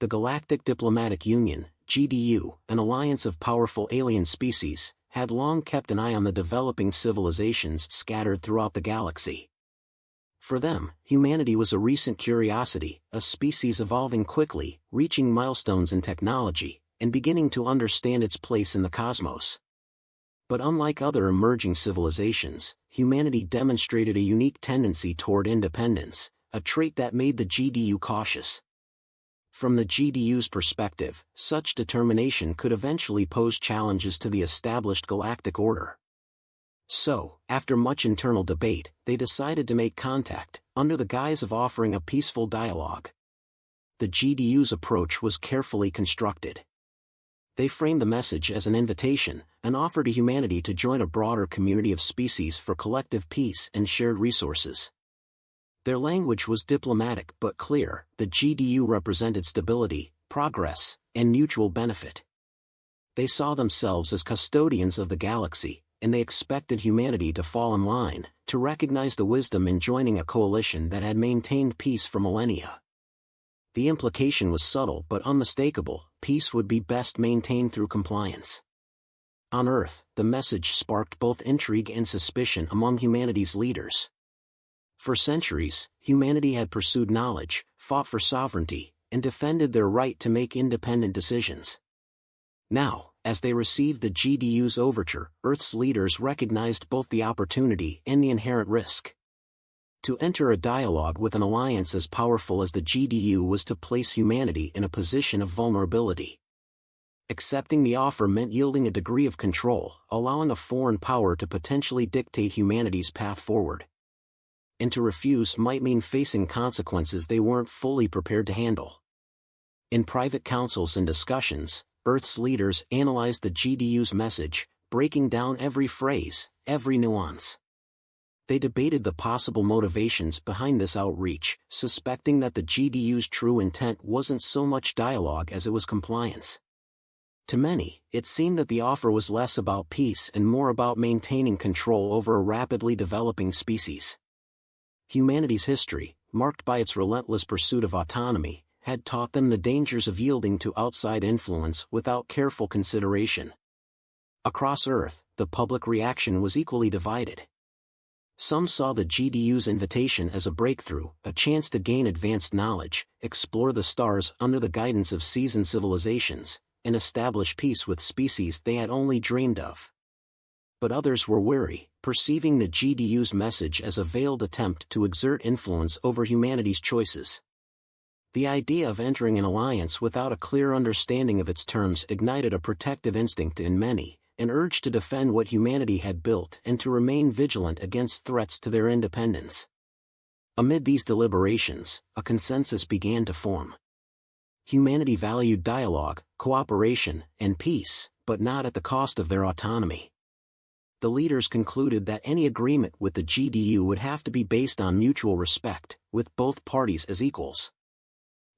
The Galactic Diplomatic Union, GDU, an alliance of powerful alien species, had long kept an eye on the developing civilizations scattered throughout the galaxy. For them, humanity was a recent curiosity, a species evolving quickly, reaching milestones in technology, and beginning to understand its place in the cosmos. But unlike other emerging civilizations, humanity demonstrated a unique tendency toward independence, a trait that made the GDU cautious. From the GDU's perspective, such determination could eventually pose challenges to the established galactic order. So, after much internal debate, they decided to make contact, under the guise of offering a peaceful dialogue. The GDU's approach was carefully constructed. They framed the message as an invitation, an offer to humanity to join a broader community of species for collective peace and shared resources. Their language was diplomatic but clear. The GDU represented stability, progress, and mutual benefit. They saw themselves as custodians of the galaxy, and they expected humanity to fall in line, to recognize the wisdom in joining a coalition that had maintained peace for millennia. The implication was subtle but unmistakable: peace would be best maintained through compliance. On Earth, the message sparked both intrigue and suspicion among humanity's leaders. For centuries, humanity had pursued knowledge, fought for sovereignty, and defended their right to make independent decisions. Now, as they received the GDU's overture, Earth's leaders recognized both the opportunity and the inherent risk. To enter a dialogue with an alliance as powerful as the GDU was to place humanity in a position of vulnerability. Accepting the offer meant yielding a degree of control, allowing a foreign power to potentially dictate humanity's path forward. And to refuse might mean facing consequences they weren't fully prepared to handle. In private councils and discussions, Earth's leaders analyzed the GDU's message, breaking down every phrase, every nuance. They debated the possible motivations behind this outreach, suspecting that the GDU's true intent wasn't so much dialogue as it was compliance. To many, it seemed that the offer was less about peace and more about maintaining control over a rapidly developing species. Humanity's history, marked by its relentless pursuit of autonomy, had taught them the dangers of yielding to outside influence without careful consideration. Across Earth, the public reaction was equally divided. Some saw the GDU's invitation as a breakthrough, a chance to gain advanced knowledge, explore the stars under the guidance of seasoned civilizations, and establish peace with species they had only dreamed of. But others were wary, perceiving the GDU's message as a veiled attempt to exert influence over humanity's choices. The idea of entering an alliance without a clear understanding of its terms ignited a protective instinct in many, an urge to defend what humanity had built and to remain vigilant against threats to their independence. Amid these deliberations, a consensus began to form. Humanity valued dialogue, cooperation, and peace, but not at the cost of their autonomy. The leaders concluded that any agreement with the GDU would have to be based on mutual respect, with both parties as equals.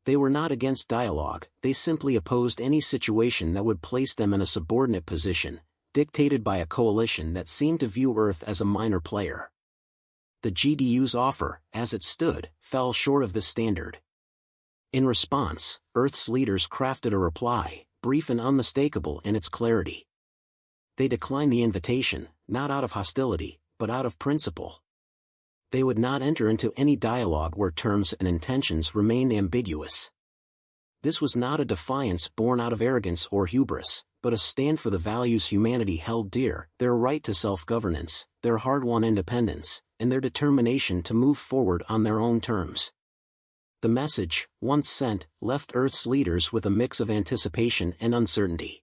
They were not against dialogue, they simply opposed any situation that would place them in a subordinate position, dictated by a coalition that seemed to view Earth as a minor player. The GDU's offer, as it stood, fell short of this standard. In response, Earth's leaders crafted a reply, brief and unmistakable in its clarity. They declined the invitation, not out of hostility, but out of principle. They would not enter into any dialogue where terms and intentions remained ambiguous. This was not a defiance born out of arrogance or hubris, but a stand for the values humanity held dear: their right to self-governance, their hard-won independence, and their determination to move forward on their own terms. The message, once sent, left Earth's leaders with a mix of anticipation and uncertainty.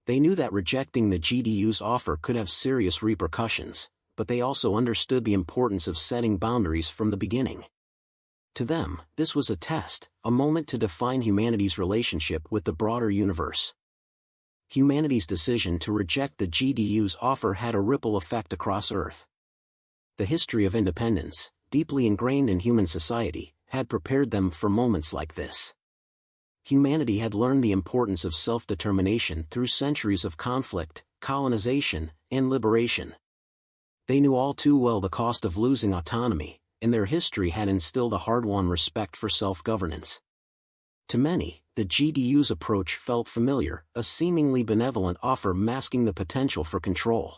They knew that rejecting the GDU's offer could have serious repercussions, but they also understood the importance of setting boundaries from the beginning. To them, this was a test, a moment to define humanity's relationship with the broader universe. Humanity's decision to reject the GDU's offer had a ripple effect across Earth. The history of independence, deeply ingrained in human society, had prepared them for moments like this. Humanity had learned the importance of self-determination through centuries of conflict, colonization, and liberation. They knew all too well the cost of losing autonomy, and their history had instilled a hard-won respect for self-governance. To many, The GDU's approach felt familiar, a seemingly benevolent offer masking the potential for control.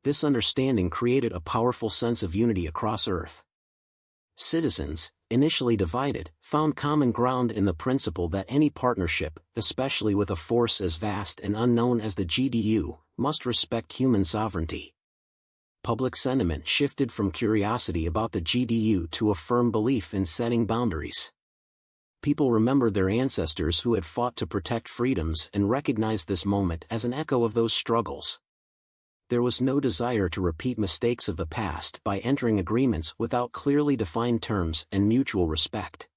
This understanding created a powerful sense of unity across Earth. Citizens, initially divided, found common ground in the principle that any partnership, especially with a force as vast and unknown as the GDU, must respect human sovereignty. Public sentiment shifted from curiosity about the GDU to a firm belief in setting boundaries. People remembered their ancestors who had fought to protect freedoms and recognized this moment as an echo of those struggles. There was no desire to repeat mistakes of the past by entering agreements without clearly defined terms and mutual respect.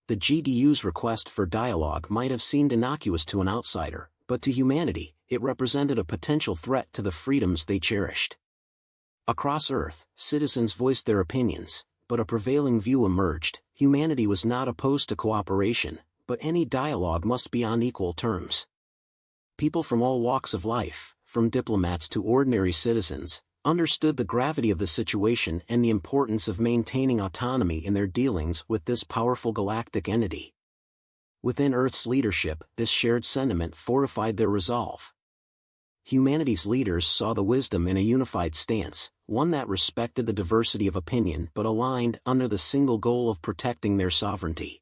The GDU's request for dialogue might have seemed innocuous to an outsider, but to humanity, it represented a potential threat to the freedoms they cherished. Across Earth, citizens voiced their opinions, but a prevailing view emerged: humanity was not opposed to cooperation, but any dialogue must be on equal terms. People from all walks of life, from diplomats to ordinary citizens, understood the gravity of the situation and the importance of maintaining autonomy in their dealings with this powerful galactic entity. Within Earth's leadership, this shared sentiment fortified their resolve. Humanity's leaders saw the wisdom in a unified stance, one that respected the diversity of opinion but aligned under the single goal of protecting their sovereignty.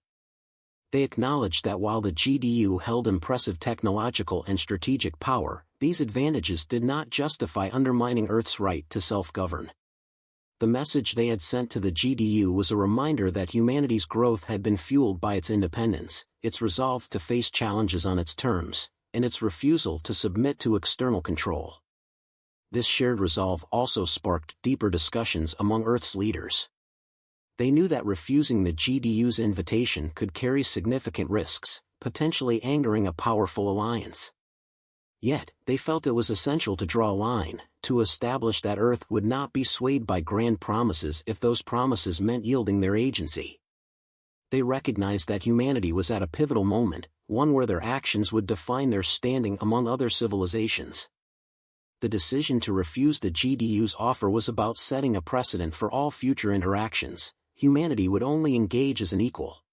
They acknowledged that while the GDU held impressive technological and strategic power, these advantages did not justify undermining Earth's right to self-govern. The message they had sent to the GDU was a reminder that humanity's growth had been fueled by its independence, its resolve to face challenges on its terms, and its refusal to submit to external control. This shared resolve also sparked deeper discussions among Earth's leaders. They knew that refusing the GDU's invitation could carry significant risks, potentially angering a powerful alliance. Yet, they felt it was essential to draw a line, to establish that Earth would not be swayed by grand promises if those promises meant yielding their agency. They recognized that humanity was at a pivotal moment, one where their actions would define their standing among other civilizations. The decision to refuse the GDU's offer was about setting a precedent for all future interactions. Humanity would only engage as an equal.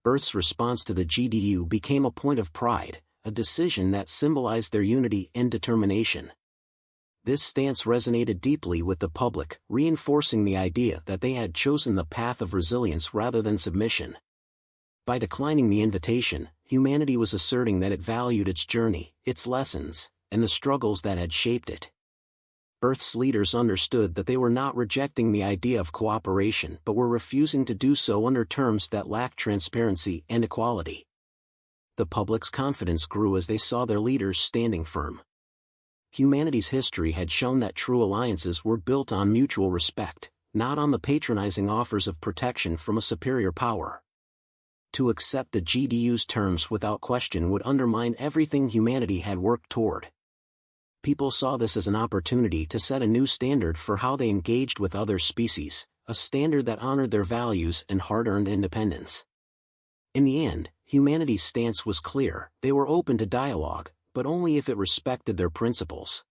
Earth's response to the GDU became a point of pride, a decision that symbolized their unity and determination. This stance resonated deeply with the public, reinforcing the idea that they had chosen the path of resilience rather than submission. By declining the invitation, humanity was asserting that it valued its journey, its lessons, and the struggles that had shaped it. Earth's leaders understood that they were not rejecting the idea of cooperation but were refusing to do so under terms that lacked transparency and equality. The public's confidence grew as they saw their leaders standing firm. Humanity's history had shown that true alliances were built on mutual respect, not on the patronizing offers of protection from a superior power. To accept the GDU's terms without question would undermine everything humanity had worked toward. People saw this as an opportunity to set a new standard for how they engaged with other species, a standard that honored their values and hard-earned independence. In the end, humanity's stance was clear: they were open to dialogue, but only if it respected their principles.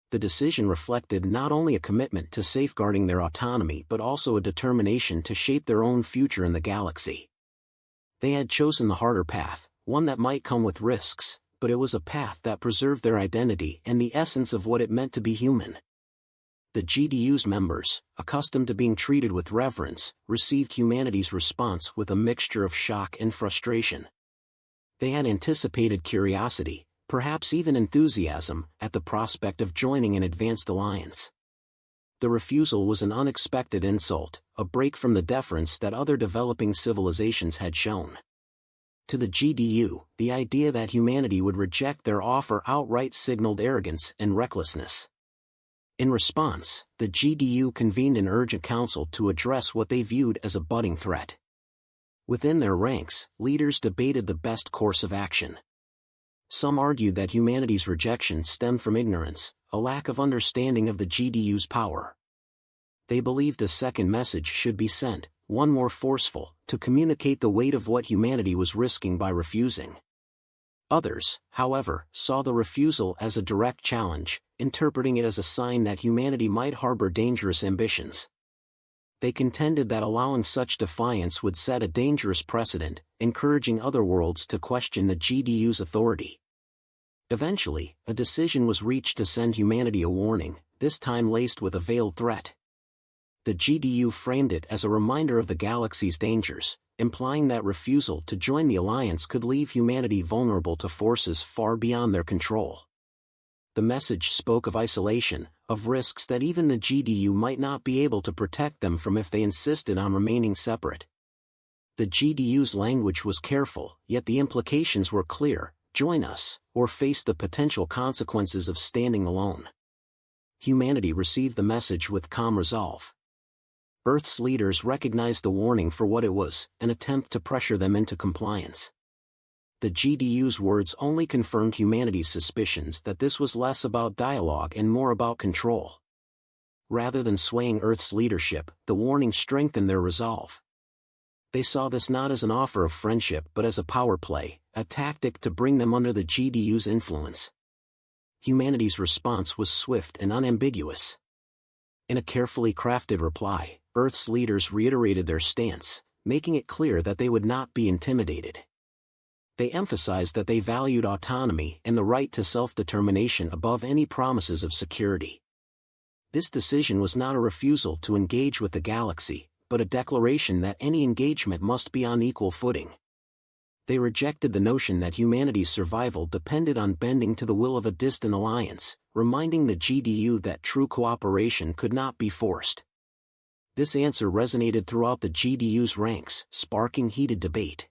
The decision reflected not only a commitment to safeguarding their autonomy but also a determination to shape their own future in the galaxy. They had chosen the harder path, one that might come with risks, but it was a path that preserved their identity and the essence of what it meant to be human. The GDU's members, accustomed to being treated with reverence, received humanity's response with a mixture of shock and frustration. They had anticipated curiosity, perhaps even enthusiasm, at the prospect of joining an advanced alliance. The refusal was an unexpected insult, a break from the deference that other developing civilizations had shown. To the GDU, the idea that humanity would reject their offer outright signaled arrogance and recklessness. In response, the GDU convened an urgent council to address what they viewed as a budding threat. Within their ranks, leaders debated the best course of action. Some argued that humanity's rejection stemmed from ignorance, a lack of understanding of the GDU's power. They believed a second message should be sent, one more forceful, to communicate the weight of what humanity was risking by refusing. Others, however, saw the refusal as a direct challenge, interpreting it as a sign that humanity might harbor dangerous ambitions. They contended that allowing such defiance would set a dangerous precedent, encouraging other worlds to question the GDU's authority. Eventually, a decision was reached to send humanity a warning, this time laced with a veiled threat. The GDU framed it as a reminder of the galaxy's dangers, implying that refusal to join the alliance could leave humanity vulnerable to forces far beyond their control. The message spoke of isolation, of risks that even the GDU might not be able to protect them from if they insisted on remaining separate. The GDU's language was careful, yet the implications were clear: join us, or face the potential consequences of standing alone. Humanity received the message with calm resolve. Earth's leaders recognized the warning for what it was, an attempt to pressure them into compliance. The GDU's words only confirmed humanity's suspicions that this was less about dialogue and more about control. Rather than swaying Earth's leadership, the warning strengthened their resolve. They saw this not as an offer of friendship but as a power play, a tactic to bring them under the GDU's influence. Humanity's response was swift and unambiguous. In a carefully crafted reply, Earth's leaders reiterated their stance, making it clear that they would not be intimidated. They emphasized that they valued autonomy and the right to self-determination above any promises of security. This decision was not a refusal to engage with the galaxy, but a declaration that any engagement must be on equal footing. They rejected the notion that humanity's survival depended on bending to the will of a distant alliance, reminding the GDU that true cooperation could not be forced. This answer resonated throughout the GDU's ranks, sparking heated debate.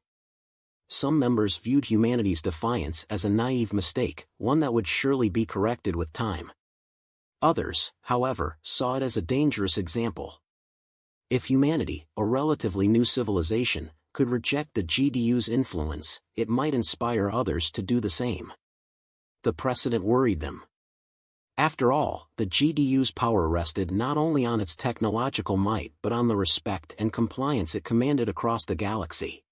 Some members viewed humanity's defiance as a naive mistake, one that would surely be corrected with time. Others, however, saw it as a dangerous example. If humanity, a relatively new civilization, could reject the GDU's influence, it might inspire others to do the same. The precedent worried them. After all, the GDU's power rested not only on its technological might but on the respect and compliance it commanded across the galaxy.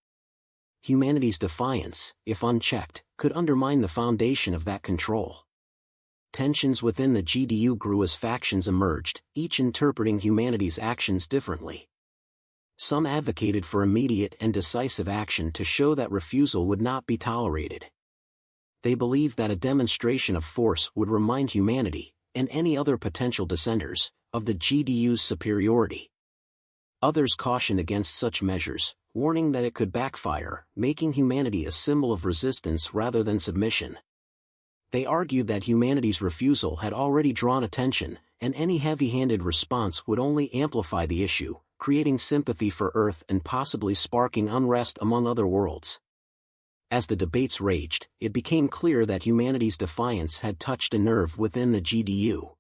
Humanity's defiance, if unchecked, could undermine the foundation of that control. Tensions within the GDU grew as factions emerged, each interpreting humanity's actions differently. Some advocated for immediate and decisive action to show that refusal would not be tolerated. They believed that a demonstration of force would remind humanity, and any other potential dissenters, of the GDU's superiority. Others cautioned against such measures, warning that it could backfire, making humanity a symbol of resistance rather than submission. They argued that humanity's refusal had already drawn attention, and any heavy-handed response would only amplify the issue, creating sympathy for Earth and possibly sparking unrest among other worlds. As the debates raged, it became clear that humanity's defiance had touched a nerve within the GDU.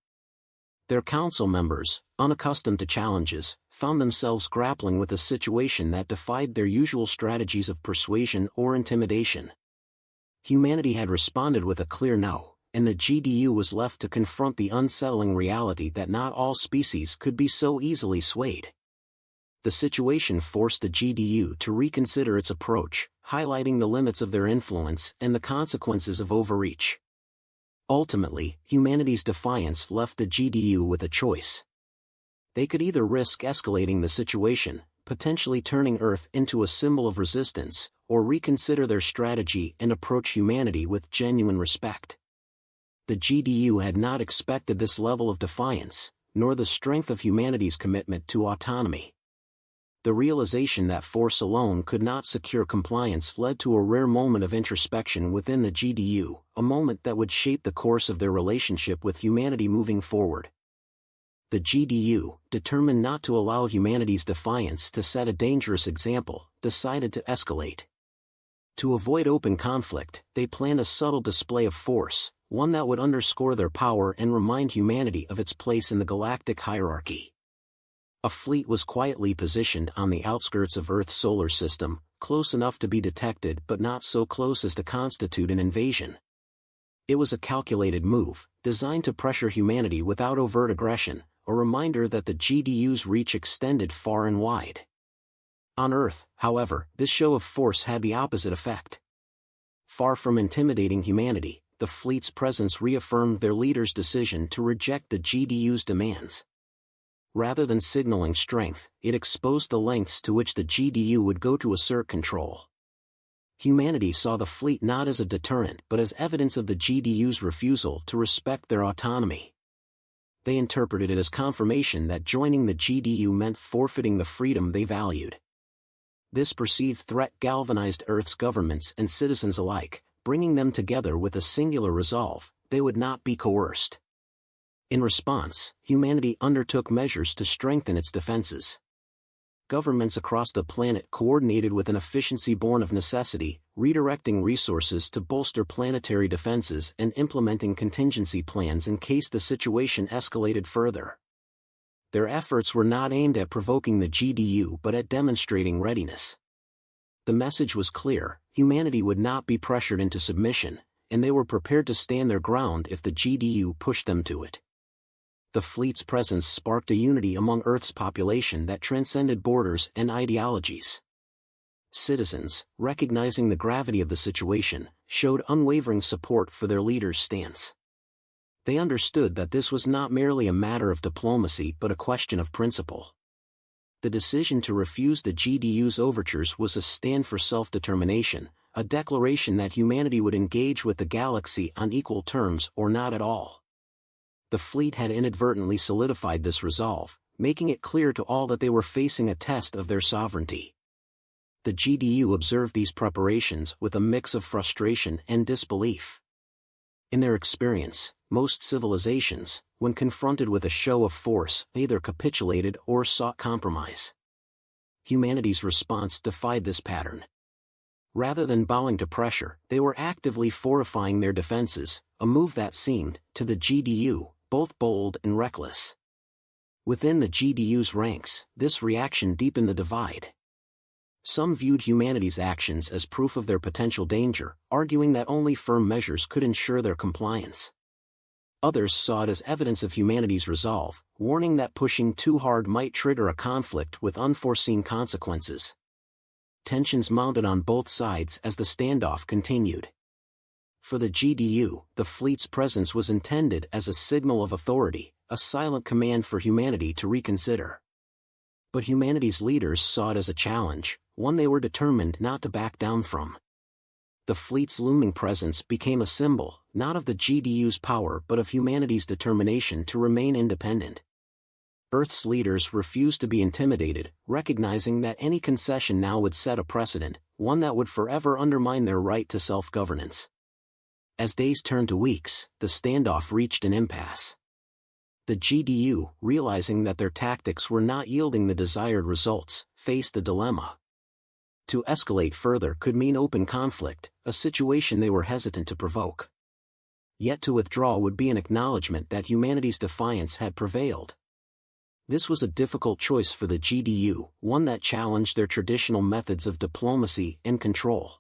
Their council members, unaccustomed to challenges, found themselves grappling with a situation that defied their usual strategies of persuasion or intimidation. Humanity had responded with a clear no, and the GDU was left to confront the unsettling reality that not all species could be so easily swayed. The situation forced the GDU to reconsider its approach, highlighting the limits of their influence and the consequences of overreach. Ultimately, humanity's defiance left the GDU with a choice. They could either risk escalating the situation, potentially turning Earth into a symbol of resistance, or reconsider their strategy and approach humanity with genuine respect. The GDU had not expected this level of defiance, nor the strength of humanity's commitment to autonomy. The realization that force alone could not secure compliance led to a rare moment of introspection within the GDU, a moment that would shape the course of their relationship with humanity moving forward. The GDU, determined not to allow humanity's defiance to set a dangerous example, decided to escalate. To avoid open conflict, they planned a subtle display of force, one that would underscore their power and remind humanity of its place in the galactic hierarchy. A fleet was quietly positioned on the outskirts of Earth's solar system, close enough to be detected but not so close as to constitute an invasion. It was a calculated move, designed to pressure humanity without overt aggression, a reminder that the GDU's reach extended far and wide. On Earth, however, this show of force had the opposite effect. Far from intimidating humanity, the fleet's presence reaffirmed their leader's decision to reject the GDU's demands. Rather than signaling strength, it exposed the lengths to which the GDU would go to assert control. Humanity saw the fleet not as a deterrent but as evidence of the GDU's refusal to respect their autonomy. They interpreted it as confirmation that joining the GDU meant forfeiting the freedom they valued. This perceived threat galvanized Earth's governments and citizens alike, bringing them together with a singular resolve: they would not be coerced. In response, humanity undertook measures to strengthen its defenses. Governments across the planet coordinated with an efficiency born of necessity, redirecting resources to bolster planetary defenses and implementing contingency plans in case the situation escalated further. Their efforts were not aimed at provoking the GDU but at demonstrating readiness. The message was clear: humanity would not be pressured into submission, and they were prepared to stand their ground if the GDU pushed them to it. The fleet's presence sparked a unity among Earth's population that transcended borders and ideologies. Citizens, recognizing the gravity of the situation, showed unwavering support for their leader's stance. They understood that this was not merely a matter of diplomacy but a question of principle. The decision to refuse the GDU's overtures was a stand for self-determination, a declaration that humanity would engage with the galaxy on equal terms or not at all. The fleet had inadvertently solidified this resolve, making it clear to all that they were facing a test of their sovereignty. The GDU observed these preparations with a mix of frustration and disbelief. In their experience, most civilizations, when confronted with a show of force, either capitulated or sought compromise. Humanity's response defied this pattern. Rather than bowing to pressure, they were actively fortifying their defenses, a move that seemed, to the GDU, both bold and reckless. Within the GDU's ranks, this reaction deepened the divide. Some viewed humanity's actions as proof of their potential danger, arguing that only firm measures could ensure their compliance. Others saw it as evidence of humanity's resolve, warning that pushing too hard might trigger a conflict with unforeseen consequences. Tensions mounted on both sides as the standoff continued. For the GDU, the fleet's presence was intended as a signal of authority, a silent command for humanity to reconsider. But humanity's leaders saw it as a challenge, one they were determined not to back down from. The fleet's looming presence became a symbol, not of the GDU's power but of humanity's determination to remain independent. Earth's leaders refused to be intimidated, recognizing that any concession now would set a precedent, one that would forever undermine their right to self-governance. As days turned to weeks, the standoff reached an impasse. The GDU, realizing that their tactics were not yielding the desired results, faced a dilemma. To escalate further could mean open conflict, a situation they were hesitant to provoke. Yet to withdraw would be an acknowledgement that humanity's defiance had prevailed. This was a difficult choice for the GDU, one that challenged their traditional methods of diplomacy and control.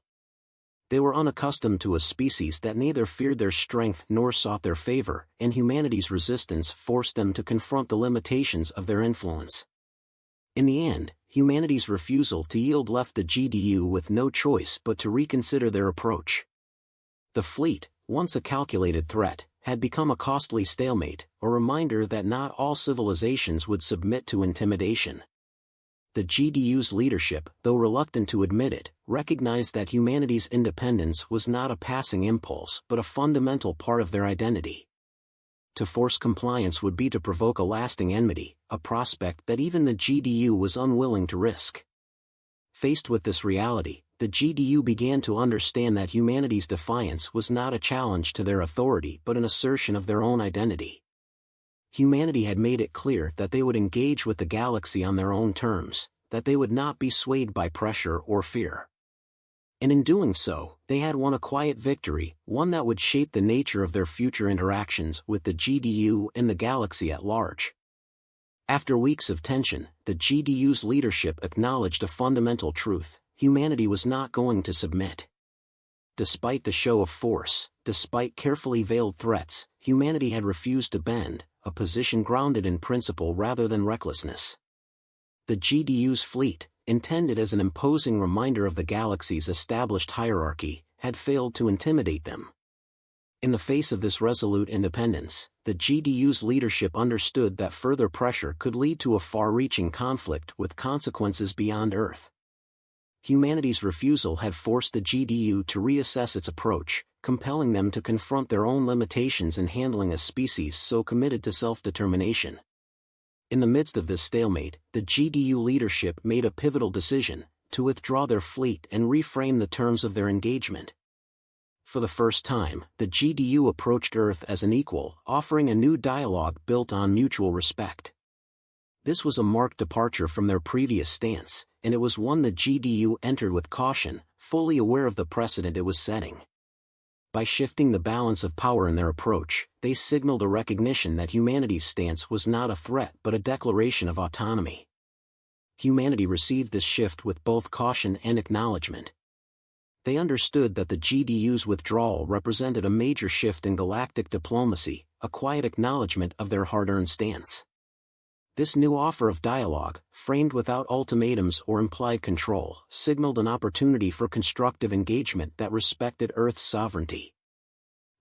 They were unaccustomed to a species that neither feared their strength nor sought their favor, and humanity's resistance forced them to confront the limitations of their influence. In the end, humanity's refusal to yield left the GDU with no choice but to reconsider their approach. The fleet, once a calculated threat, had become a costly stalemate, a reminder that not all civilizations would submit to intimidation. The GDU's leadership, though reluctant to admit it, recognized that humanity's independence was not a passing impulse but a fundamental part of their identity. To force compliance would be to provoke a lasting enmity, a prospect that even the GDU was unwilling to risk. Faced with this reality, the GDU began to understand that humanity's defiance was not a challenge to their authority but an assertion of their own identity. Humanity had made it clear that they would engage with the galaxy on their own terms, that they would not be swayed by pressure or fear. And in doing so, they had won a quiet victory, one that would shape the nature of their future interactions with the GDU and the galaxy at large. After weeks of tension, the GDU's leadership acknowledged a fundamental truth: humanity was not going to submit. Despite the show of force, despite carefully veiled threats, humanity had refused to bend, a position grounded in principle rather than recklessness. The GDU's fleet, intended as an imposing reminder of the galaxy's established hierarchy, had failed to intimidate them. In the face of this resolute independence, the GDU's leadership understood that further pressure could lead to a far-reaching conflict with consequences beyond Earth. Humanity's refusal had forced the GDU to reassess its approach, compelling them to confront their own limitations in handling a species so committed to self-determination. In the midst of this stalemate, the GDU leadership made a pivotal decision: to withdraw their fleet and reframe the terms of their engagement. For the first time, the GDU approached Earth as an equal, offering a new dialogue built on mutual respect. This was a marked departure from their previous stance, and it was one the GDU entered with caution, fully aware of the precedent it was setting. By shifting the balance of power in their approach, they signaled a recognition that humanity's stance was not a threat but a declaration of autonomy. Humanity received this shift with both caution and acknowledgement. They understood that the GDU's withdrawal represented a major shift in galactic diplomacy, a quiet acknowledgement of their hard-earned stance. This new offer of dialogue, framed without ultimatums or implied control, signaled an opportunity for constructive engagement that respected Earth's sovereignty.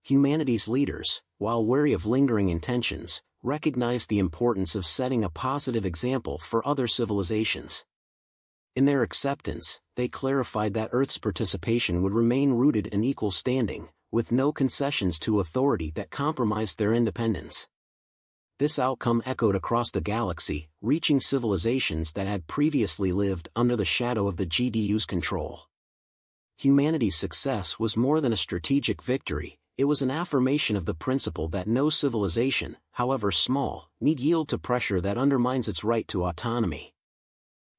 Humanity's leaders, while wary of lingering intentions, recognized the importance of setting a positive example for other civilizations. In their acceptance, they clarified that Earth's participation would remain rooted in equal standing, with no concessions to authority that compromised their independence. This outcome echoed across the galaxy, reaching civilizations that had previously lived under the shadow of the GDU's control. Humanity's success was more than a strategic victory; it was an affirmation of the principle that no civilization, however small, need yield to pressure that undermines its right to autonomy.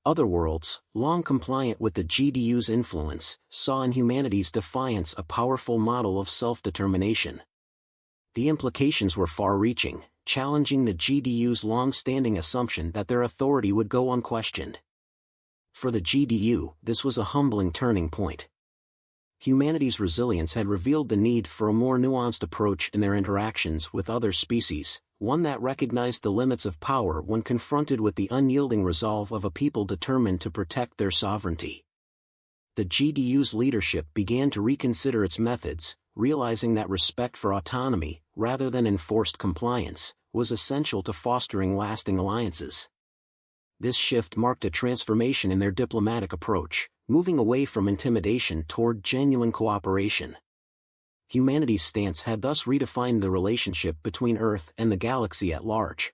Other worlds, long compliant with the GDU's influence, saw in humanity's defiance a powerful model of self-determination. The implications were far-reaching, challenging the GDU's long-standing assumption that their authority would go unquestioned. For the GDU, this was a humbling turning point. Humanity's resilience had revealed the need for a more nuanced approach in their interactions with other species, one that recognized the limits of power when confronted with the unyielding resolve of a people determined to protect their sovereignty. The GDU's leadership began to reconsider its methods, realizing that respect for autonomy, rather than enforced compliance, was essential to fostering lasting alliances. This shift marked a transformation in their diplomatic approach, moving away from intimidation toward genuine cooperation. Humanity's stance had thus redefined the relationship between Earth and the galaxy at large.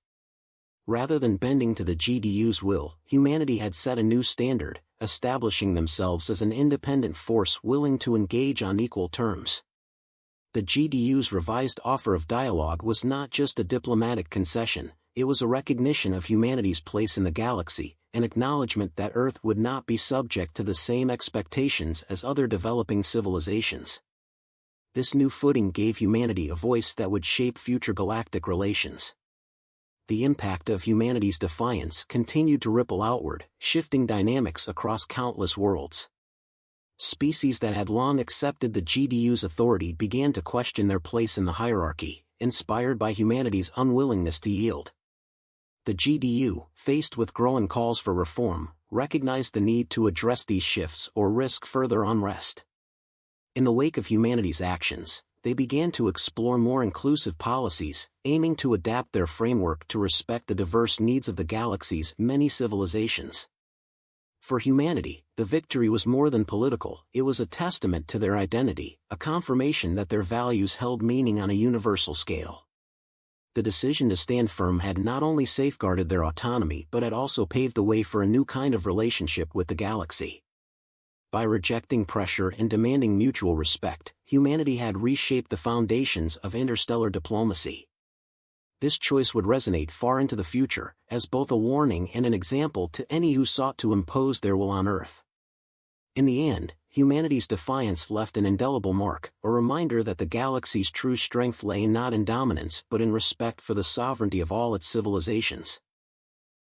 Rather than bending to the GDU's will, humanity had set a new standard, establishing themselves as an independent force willing to engage on equal terms. The GDU's revised offer of dialogue was not just a diplomatic concession, it was a recognition of humanity's place in the galaxy, an acknowledgement that Earth would not be subject to the same expectations as other developing civilizations. This new footing gave humanity a voice that would shape future galactic relations. The impact of humanity's defiance continued to ripple outward, shifting dynamics across countless worlds. Species that had long accepted the GDU's authority began to question their place in the hierarchy, inspired by humanity's unwillingness to yield. The GDU, faced with growing calls for reform, recognized the need to address these shifts or risk further unrest. In the wake of humanity's actions, they began to explore more inclusive policies, aiming to adapt their framework to respect the diverse needs of the galaxy's many civilizations. For humanity, the victory was more than political; it was a testament to their identity, a confirmation that their values held meaning on a universal scale. The decision to stand firm had not only safeguarded their autonomy but had also paved the way for a new kind of relationship with the galaxy. By rejecting pressure and demanding mutual respect, humanity had reshaped the foundations of interstellar diplomacy. This choice would resonate far into the future, as both a warning and an example to any who sought to impose their will on Earth. In the end, humanity's defiance left an indelible mark, a reminder that the galaxy's true strength lay not in dominance but in respect for the sovereignty of all its civilizations.